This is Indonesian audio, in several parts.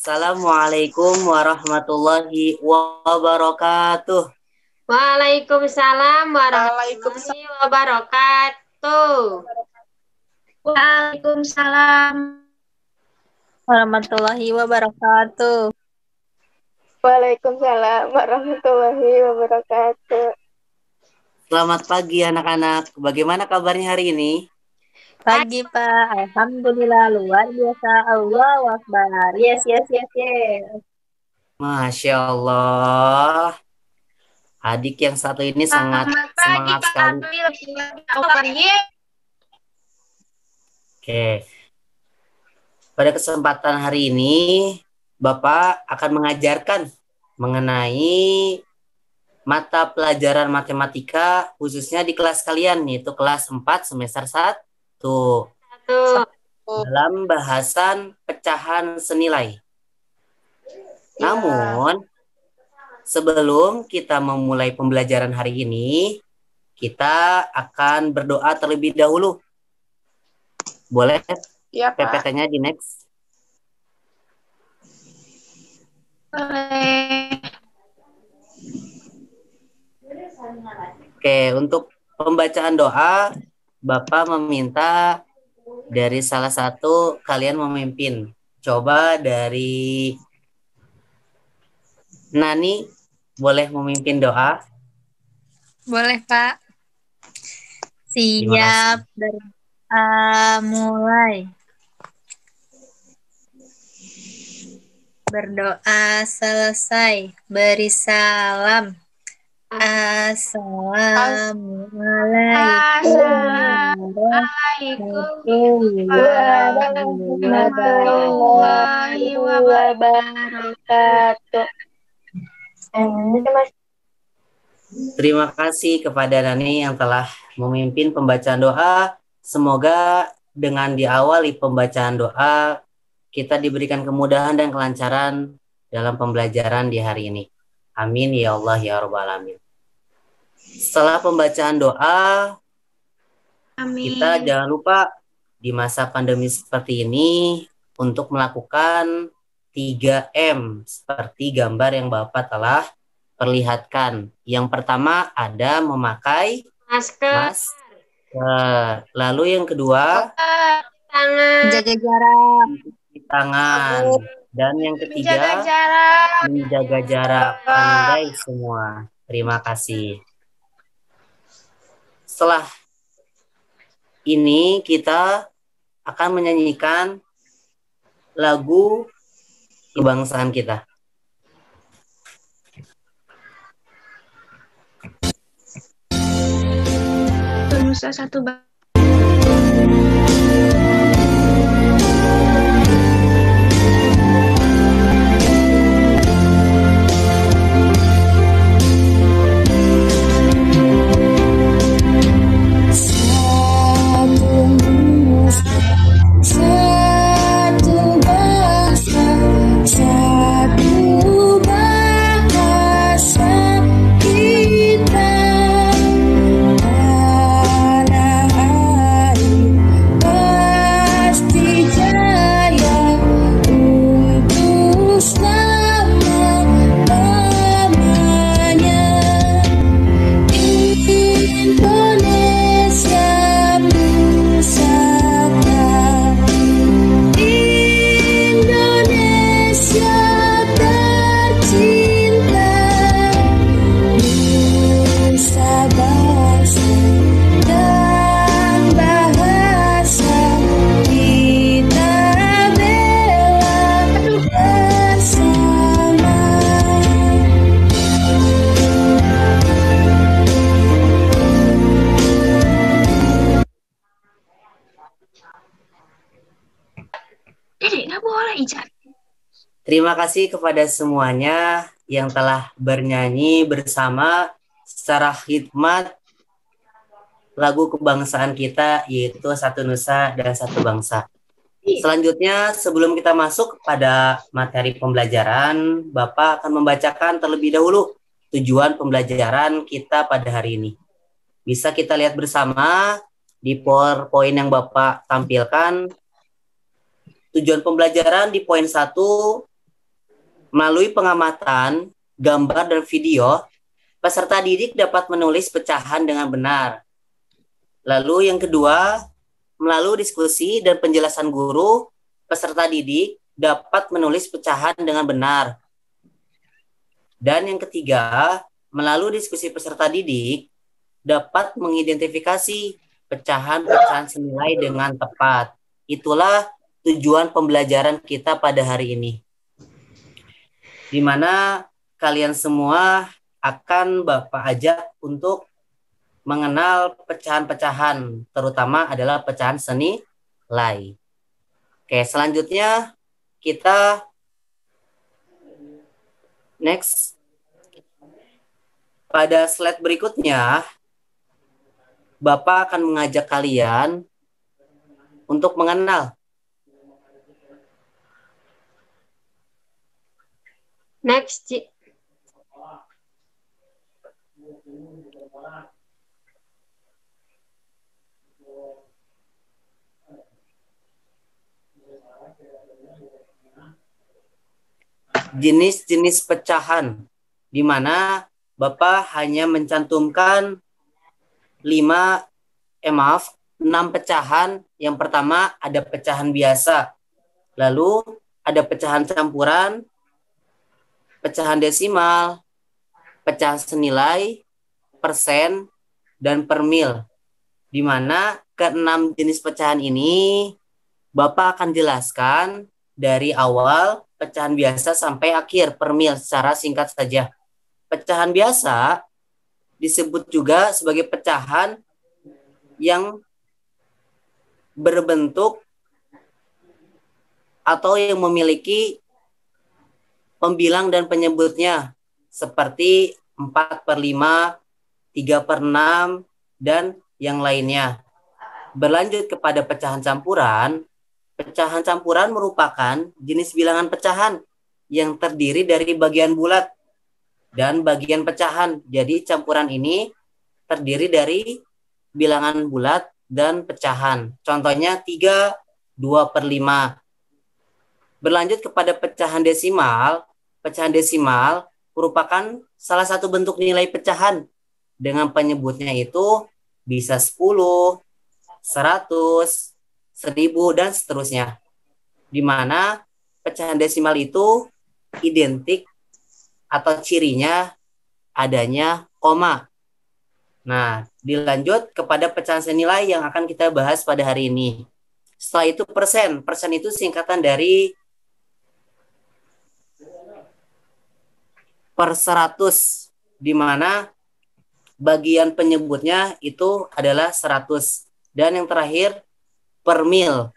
Assalamualaikum warahmatullahi wabarakatuh. Waalaikumsalam warahmatullahi wabarakatuh. Waalaikumsalam warahmatullahi wabarakatuh. Waalaikumsalam warahmatullahi wabarakatuh. Selamat pagi anak-anak. Bagaimana kabarnya hari ini? Pagi Pak, alhamdulillah luar biasa. Allahu Akbar. Yes. Masya Allah. Adik yang satu ini sangat semangat sekali. Oke. Pada kesempatan hari ini, Bapak akan mengajarkan mengenai mata pelajaran matematika khususnya di kelas kalian, yaitu kelas 4 semester 1 dalam bahasan pecahan senilai. Namun, sebelum kita memulai pembelajaran hari ini, kita akan berdoa terlebih dahulu. Boleh? Ya, Pak. PPT-nya di next. Oke, untuk pembacaan doa, Bapak meminta dari salah satu kalian memimpin. Coba dari Nani, boleh memimpin doa? Boleh Pak. Terima Siap. Mulai. Berdoa selesai. Beri salam. Assalamualaikum warahmatullahi wabarakatuh. Terima kasih kepada Nani yang telah memimpin pembacaan doa. Semoga dengan diawali pembacaan doa, kita diberikan kemudahan dan kelancaran dalam pembelajaran di hari ini. Amin ya Allah ya Rabbal alamin. Setelah pembacaan doa, kita jangan lupa di masa pandemi seperti ini untuk melakukan 3M seperti gambar yang Bapak telah perlihatkan. Yang pertama ada memakai Masker. Lalu yang kedua Jaga jarak. cuci tangan. Dan yang ketiga menjaga jarak. Pandai semua. Terima kasih. Setelah ini kita akan menyanyikan lagu kebangsaan kita. Nusa satu Terima kasih kepada semuanya yang telah bernyanyi bersama secara khidmat lagu kebangsaan kita, yaitu Satu Nusa dan Satu Bangsa. Selanjutnya, sebelum kita masuk pada materi pembelajaran, Bapak akan membacakan terlebih dahulu tujuan pembelajaran kita pada hari ini. Bisa kita lihat bersama di PowerPoint yang Bapak tampilkan. Tujuan pembelajaran di poin 1 Melalui pengamatan, gambar, dan video, peserta didik dapat menulis pecahan dengan benar. Lalu yang kedua, melalui diskusi dan penjelasan guru, peserta didik dapat menulis pecahan dengan benar. Dan yang ketiga, melalui diskusi peserta didik dapat mengidentifikasi pecahan-pecahan senilai dengan tepat. Itulah tujuan pembelajaran kita pada hari ini, di mana kalian semua akan Bapak ajak untuk mengenal pecahan-pecahan, terutama adalah pecahan senilai. Oke, selanjutnya kita next. Pada slide berikutnya, Bapak akan mengajak kalian untuk mengenal. Next, Ci. Jenis-jenis pecahan, di mana Bapak hanya mencantumkan 6 pecahan. Yang pertama ada pecahan biasa, lalu ada pecahan campuran, pecahan desimal, pecahan senilai, persen, dan per mil. Di mana ke-6 jenis pecahan ini Bapak akan jelaskan dari awal pecahan biasa sampai akhir per mil secara singkat saja. Pecahan biasa disebut juga sebagai pecahan yang berbentuk atau yang memiliki pembilang dan penyebutnya seperti 4/5, 3/6, dan yang lainnya. Berlanjut kepada pecahan campuran. Pecahan campuran merupakan jenis bilangan pecahan yang terdiri dari bagian bulat dan bagian pecahan. Jadi campuran ini terdiri dari bilangan bulat dan pecahan. Contohnya 3, 2/5. Berlanjut kepada pecahan desimal. Pecahan desimal merupakan salah satu bentuk nilai pecahan dengan penyebutnya itu bisa 10, 100, 1000, dan seterusnya. Di mana pecahan desimal itu identik atau cirinya adanya koma. Nah, dilanjut kepada pecahan senilai yang akan kita bahas pada hari ini. Setelah itu persen. Persen itu singkatan dari per 100, di mana bagian penyebutnya itu adalah 100. Dan yang terakhir per mil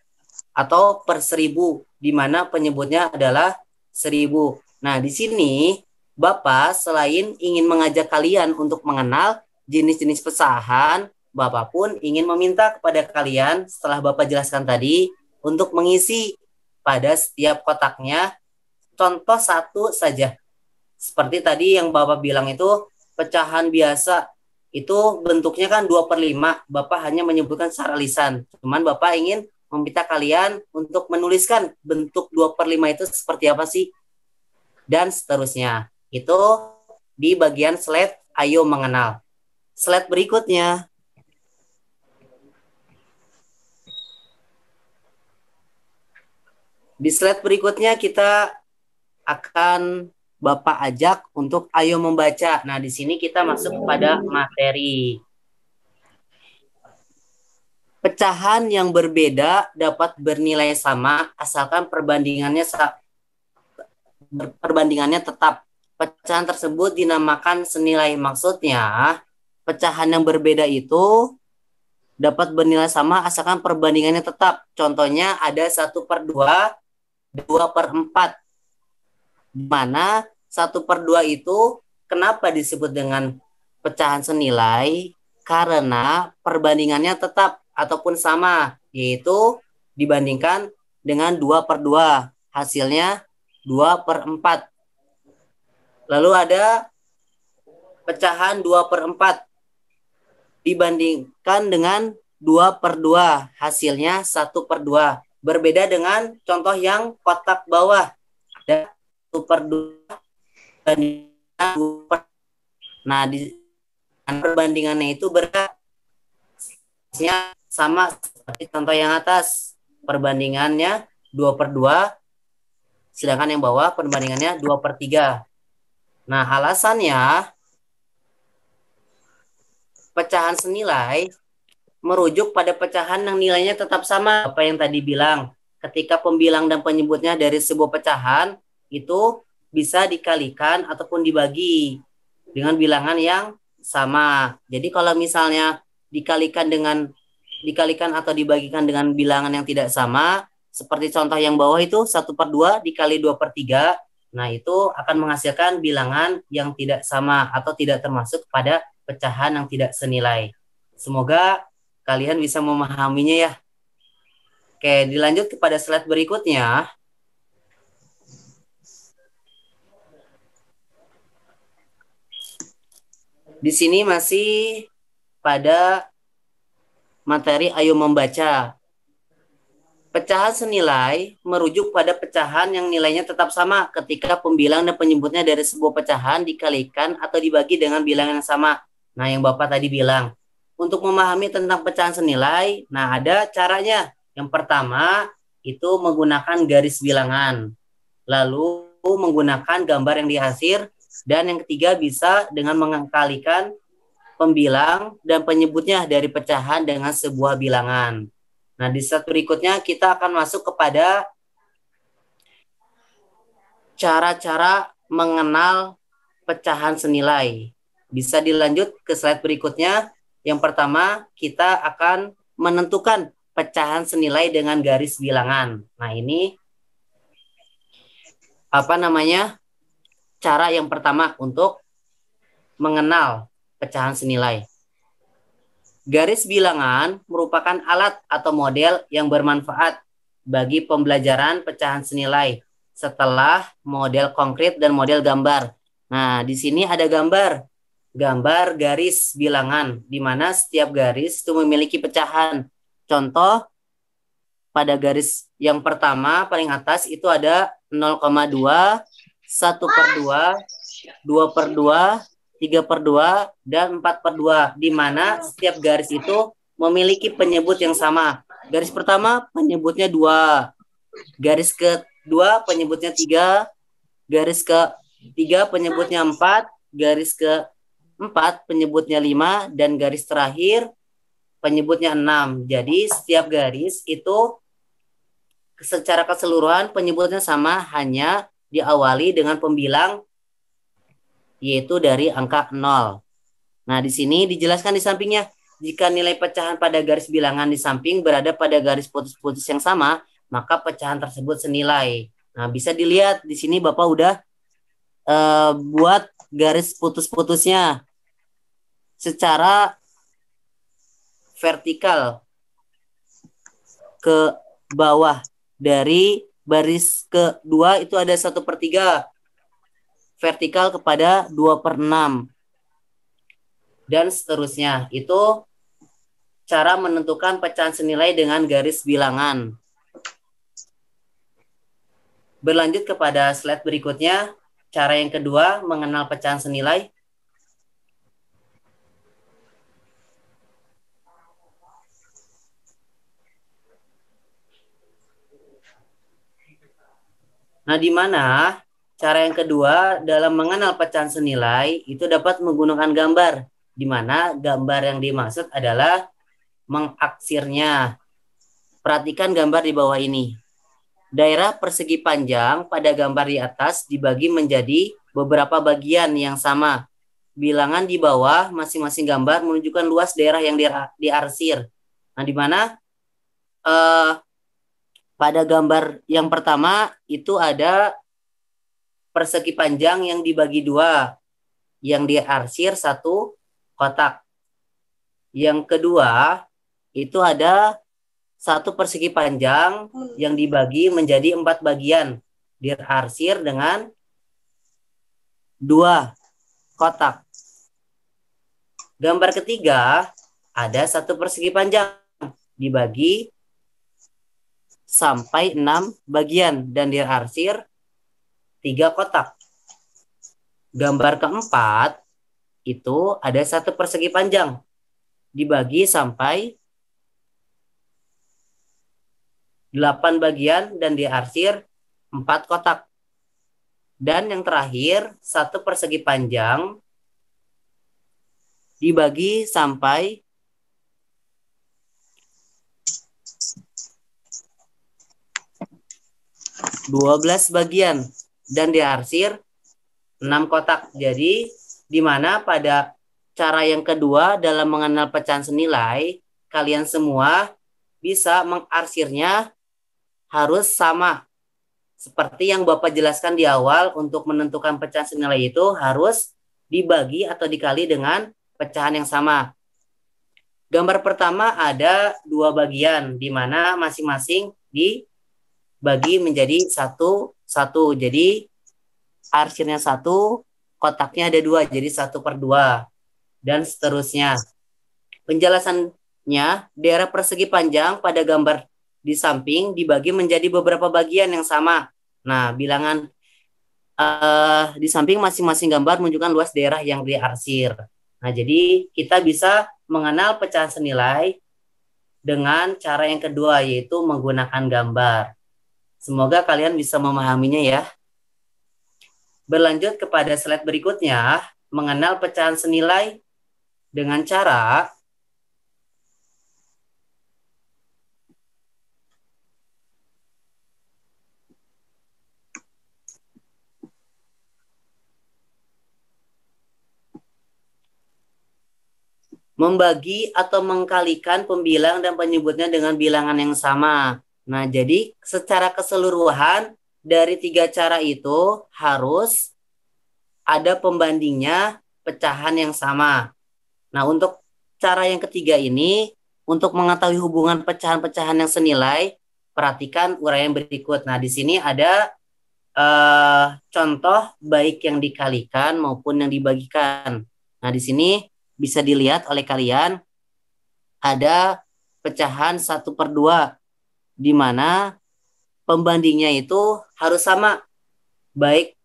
atau per 1000, di mana penyebutnya adalah 1000. Nah, di sini Bapak selain ingin mengajak kalian untuk mengenal jenis-jenis pecahan, Bapak pun ingin meminta kepada kalian setelah Bapak jelaskan tadi untuk mengisi pada setiap kotaknya contoh satu saja. Seperti tadi yang Bapak bilang itu pecahan biasa, itu bentuknya kan 2/5. Bapak hanya menyebutkan secara lisan. Cuman Bapak ingin meminta kalian untuk menuliskan bentuk 2/5 itu seperti apa sih? Dan seterusnya. Itu di bagian slide Ayo Mengenal. Slide berikutnya. Di slide berikutnya kita akan Bapak ajak untuk ayo membaca. Nah, di sini kita masuk pada materi. Pecahan yang berbeda dapat bernilai sama asalkan perbandingannya tetap. Pecahan tersebut dinamakan senilai. Maksudnya, pecahan yang berbeda itu dapat bernilai sama asalkan perbandingannya tetap. Contohnya ada 1/2, 2/4. Di mana 1/2 itu kenapa disebut dengan pecahan senilai? Karena perbandingannya tetap ataupun sama, yaitu dibandingkan dengan 2/2. Hasilnya 2/4. Lalu ada pecahan 2/4 dibandingkan dengan 2/2. Hasilnya 1/2. Berbeda dengan contoh yang kotak bawah. Dan 1/2 bandingan 2. Nah, di perbandingannya itu berarti sama seperti contoh yang atas. Perbandingannya 2/2, sedangkan yang bawah perbandingannya 2/3. Nah, alasannya pecahan senilai merujuk pada pecahan yang nilainya tetap sama. Apa yang tadi bilang, ketika pembilang dan penyebutnya dari sebuah pecahan itu bisa dikalikan ataupun dibagi dengan bilangan yang sama. Jadi kalau misalnya dikalikan atau dibagikan dengan bilangan yang tidak sama, seperti contoh yang bawah itu 1/2 dikali 2/3, nah itu akan menghasilkan bilangan yang tidak sama atau tidak termasuk pada pecahan yang tidak senilai. Semoga kalian bisa memahaminya ya. Oke, dilanjut kepada slide berikutnya. Di sini masih pada materi ayo membaca. Pecahan senilai merujuk pada pecahan yang nilainya tetap sama ketika pembilang dan penyebutnya dari sebuah pecahan dikalikan atau dibagi dengan bilangan yang sama. Nah, yang Bapak tadi bilang. Untuk memahami tentang pecahan senilai, nah ada caranya. Yang pertama, itu menggunakan garis bilangan. Lalu menggunakan gambar yang dihasil. Dan yang ketiga bisa dengan mengkalikan pembilang dan penyebutnya dari pecahan dengan sebuah bilangan. Nah, di slide berikutnya kita akan masuk kepada cara-cara mengenal pecahan senilai. Bisa dilanjut ke slide berikutnya. Yang pertama, kita akan menentukan pecahan senilai dengan garis bilangan. Nah, ini cara yang pertama untuk mengenal pecahan senilai. Garis bilangan merupakan alat atau model yang bermanfaat bagi pembelajaran pecahan senilai setelah model konkret dan model gambar. Nah, di sini ada gambar garis bilangan, di mana setiap garis itu memiliki pecahan. Contoh, pada garis yang pertama paling atas itu ada 0,2, 1/2, 2/2, 3/2, dan 4/2, di mana setiap garis itu memiliki penyebut yang sama. Garis pertama penyebutnya 2, garis kedua penyebutnya 3, garis ketiga penyebutnya 4, garis keempat penyebutnya 5, dan garis terakhir penyebutnya 6. Jadi setiap garis itu secara keseluruhan penyebutnya sama, hanya diawali dengan pembilang yaitu dari angka 0. Nah, di sini dijelaskan di sampingnya, jika nilai pecahan pada garis bilangan di samping berada pada garis putus-putus yang sama, maka pecahan tersebut senilai. Nah, bisa dilihat di sini Bapak udah buat garis putus-putusnya secara vertikal ke bawah. Dari baris kedua itu ada 1/3. Vertikal kepada 2/6 dan seterusnya. Itu cara menentukan pecahan senilai dengan garis bilangan. Berlanjut kepada slide berikutnya, cara yang kedua mengenal pecahan senilai. Nah, di mana cara yang kedua dalam mengenal pecahan senilai itu dapat menggunakan gambar, di mana gambar yang dimaksud adalah mengaksirnya. Perhatikan gambar di bawah ini. Daerah persegi panjang pada gambar di atas dibagi menjadi beberapa bagian yang sama. Bilangan di bawah masing-masing gambar menunjukkan luas daerah yang diarsir. Nah, di mana pada gambar yang pertama itu ada persegi panjang yang dibagi 2, yang diarsir 1 kotak. Yang kedua, itu ada 1 persegi panjang yang dibagi menjadi 4 bagian, diarsir dengan 2 kotak. Gambar ketiga, ada 1 persegi panjang dibagi sampai 6 bagian dan diarsir 3 kotak. Gambar keempat itu ada 1 persegi panjang. Dibagi sampai 8 bagian dan diarsir 4 kotak. Dan yang terakhir 1 persegi panjang dibagi sampai 12 bagian dan diarsir 6 kotak. Jadi di mana pada cara yang kedua dalam mengenal pecahan senilai, kalian semua bisa mengarsirnya harus sama. Seperti yang Bapak jelaskan di awal, untuk menentukan pecahan senilai itu harus dibagi atau dikali dengan pecahan yang sama. Gambar pertama ada 2 bagian, di mana masing-masing dibagi menjadi 1, 1. Jadi arsirnya 1, kotaknya ada 2, jadi 1/2. Dan seterusnya. Penjelasannya, daerah persegi panjang pada gambar di samping dibagi menjadi beberapa bagian yang sama. Nah, bilangan di samping masing-masing gambar menunjukkan luas daerah yang diarsir. Nah, jadi kita bisa mengenal pecahan senilai dengan cara yang kedua, yaitu menggunakan gambar. Semoga kalian bisa memahaminya ya. Berlanjut kepada slide berikutnya, mengenal pecahan senilai dengan cara membagi atau mengkalikan pembilang dan penyebutnya dengan bilangan yang sama. Nah, jadi secara keseluruhan dari 3 cara itu harus ada pembandingnya pecahan yang sama. Nah, untuk cara yang ketiga ini, untuk mengetahui hubungan pecahan-pecahan yang senilai, perhatikan uraian berikut. Nah, di sini ada contoh baik yang dikalikan maupun yang dibagikan. Nah, di sini bisa dilihat oleh kalian ada pecahan 1/2, di mana pembandingnya itu harus sama, baik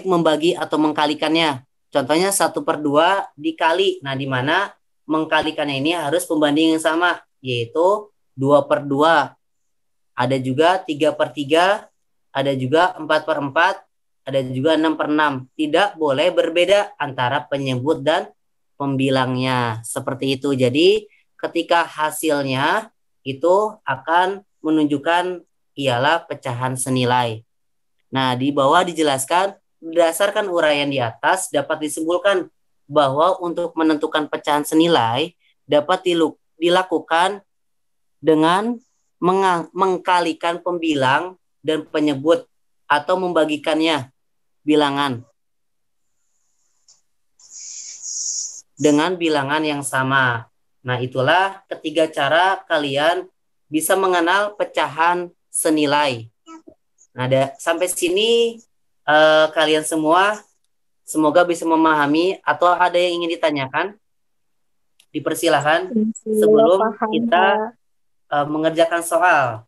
membagi atau mengkalikannya. Contohnya 1/2 dikali. Nah, di mana mengkalikannya ini harus pembanding yang sama, yaitu 2/2. Ada juga 3/3, ada juga 4/4, ada juga 6/6. Tidak boleh berbeda antara penyebut dan pembilangnya. Seperti itu. Jadi ketika hasilnya itu akan menunjukkan ialah pecahan senilai. Nah, di bawah dijelaskan, berdasarkan uraian di atas dapat disimpulkan bahwa untuk menentukan pecahan senilai dapat dilakukan dengan mengkalikan pembilang dan penyebut atau membagikannya bilangan dengan bilangan yang sama. Nah, itulah ketiga cara kalian bisa mengenal pecahan senilai. Nah, sampai sini kalian semua semoga bisa memahami, atau ada yang ingin ditanyakan? Dipersilahkan sebelum kita mengerjakan soal.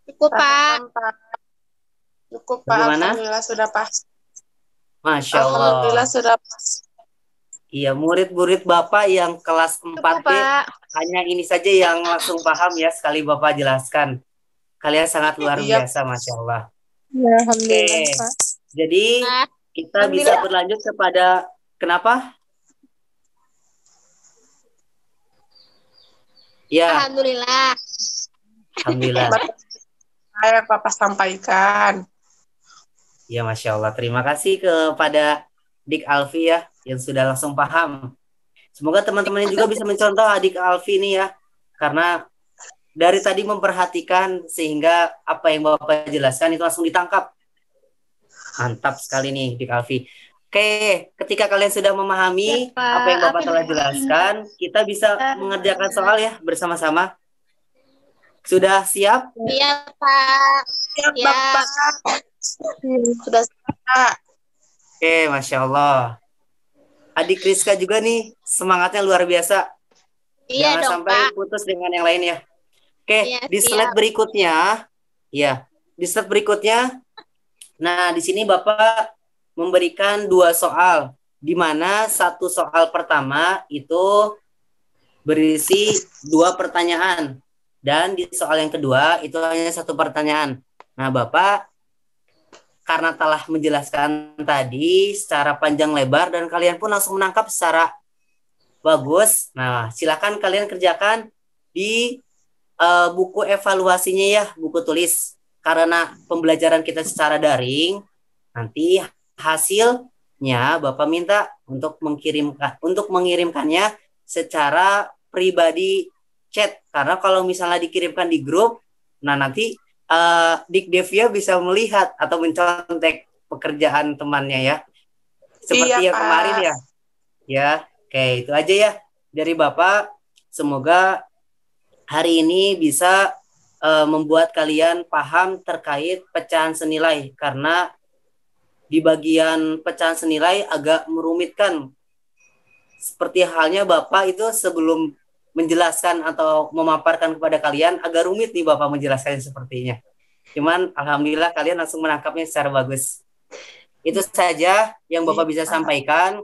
Cukup, Pak. Cukup, Pak. Bagaimana? Alhamdulillah sudah pas. Masya Allah. Alhamdulillah sudah pas. Iya, murid-murid Bapak yang kelas 4B hanya ini saja yang langsung paham ya sekali Bapak jelaskan. Kalian sangat luar biasa, Masya Allah. Ya, alhamdulillah, Oke. Pak. Jadi kita bisa berlanjut kepada kenapa? Ya. Alhamdulillah. Alhamdulillah. Saya Papa sampaikan. Ya, Masya Allah. Terima kasih kepada Dik Alfi ya, yang sudah langsung paham. Semoga teman-teman juga bisa mencontoh Adik Alfi ini ya. Karena dari tadi memperhatikan sehingga apa yang Bapak jelaskan itu langsung ditangkap. Mantap sekali nih Dik Alfi. Oke, ketika kalian sudah memahami apa yang Bapak telah jelaskan, kita bisa mengerjakan soal ya bersama-sama. Sudah siap? Iya, Pak. Siap, Ya. Bapak. Sudah siap. Oke, Masya Allah. Adik Rizka juga nih, semangatnya luar biasa. Iya Jangan dong, sampai Pak. putus dengan yang lain ya. Oke, Iya, di slide siap. berikutnya, Ya, di slide berikutnya. Nah, di sini Bapak memberikan 2 soal, di mana satu soal pertama itu berisi 2 pertanyaan, dan di soal yang kedua itu hanya 1 pertanyaan. Nah, Bapak karena telah menjelaskan tadi secara panjang lebar dan kalian pun langsung menangkap secara bagus. Nah, silakan kalian kerjakan di buku evaluasinya ya, buku tulis. Karena pembelajaran kita secara daring, nanti hasilnya Bapak minta untuk mengirimkannya secara pribadi chat. Karena kalau misalnya dikirimkan di grup, nah nanti Dikdevia bisa melihat atau mencontek pekerjaan temannya ya. Seperti Iya, yang kemarin Pak. ya. Ya, oke, itu aja ya dari Bapak. Semoga hari ini bisa membuat kalian paham terkait pecahan senilai, karena di bagian pecahan senilai agak merumitkan. Seperti halnya Bapak itu sebelum menjelaskan atau memaparkan kepada kalian agak rumit nih Bapak menjelaskannya sepertinya. Cuman alhamdulillah kalian langsung menangkapnya secara bagus. Itu saja yang Bapak bisa sampaikan.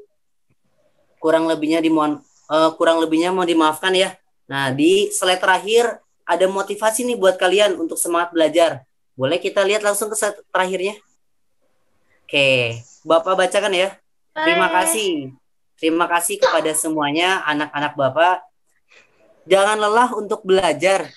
Kurang lebihnya mohon dimaafkan ya. Nah, di slide terakhir ada motivasi nih buat kalian untuk semangat belajar. Boleh kita lihat langsung ke slide terakhirnya? Oke, Bapak bacakan ya. Terima kasih. Terima kasih kepada semuanya anak-anak Bapak. Jangan lelah untuk belajar,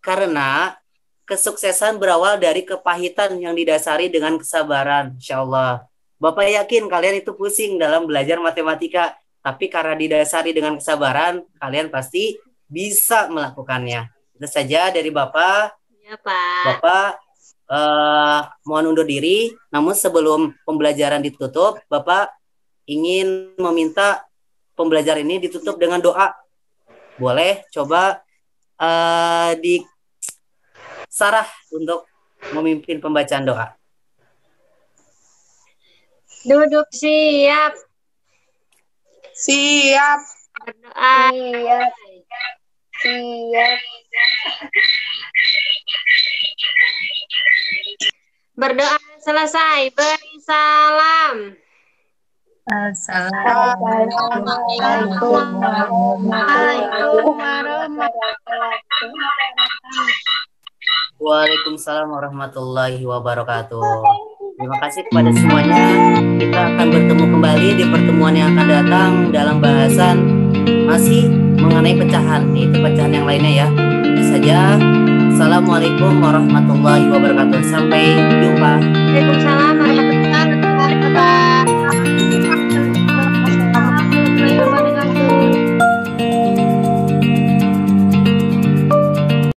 karena kesuksesan berawal dari kepahitan yang didasari dengan kesabaran. Insya Allah. Bapak yakin kalian itu pusing dalam belajar matematika, tapi karena didasari dengan kesabaran, kalian pasti bisa melakukannya. Itu saja dari Bapak. Ya, Pak. Bapak mohon undur diri. Namun sebelum pembelajaran ditutup, Bapak ingin meminta pembelajaran ini ditutup dengan doa. Boleh coba di Sarah untuk memimpin pembacaan doa. Duduk siap. Siap. Berdoa. Siap. Siap. Berdoa selesai. Beri salam. Assalamualaikum Waalaikumsalam warahmatullahi wabarakatuh. Terima kasih kepada semuanya. Kita akan bertemu kembali di pertemuan yang akan datang dalam bahasan masih mengenai pecahan, yaitu pecahan yang lainnya ya. Itu saja. Assalamualaikum warahmatullahi wabarakatuh. Sampai jumpa. Waalaikumsalam warahmatullahi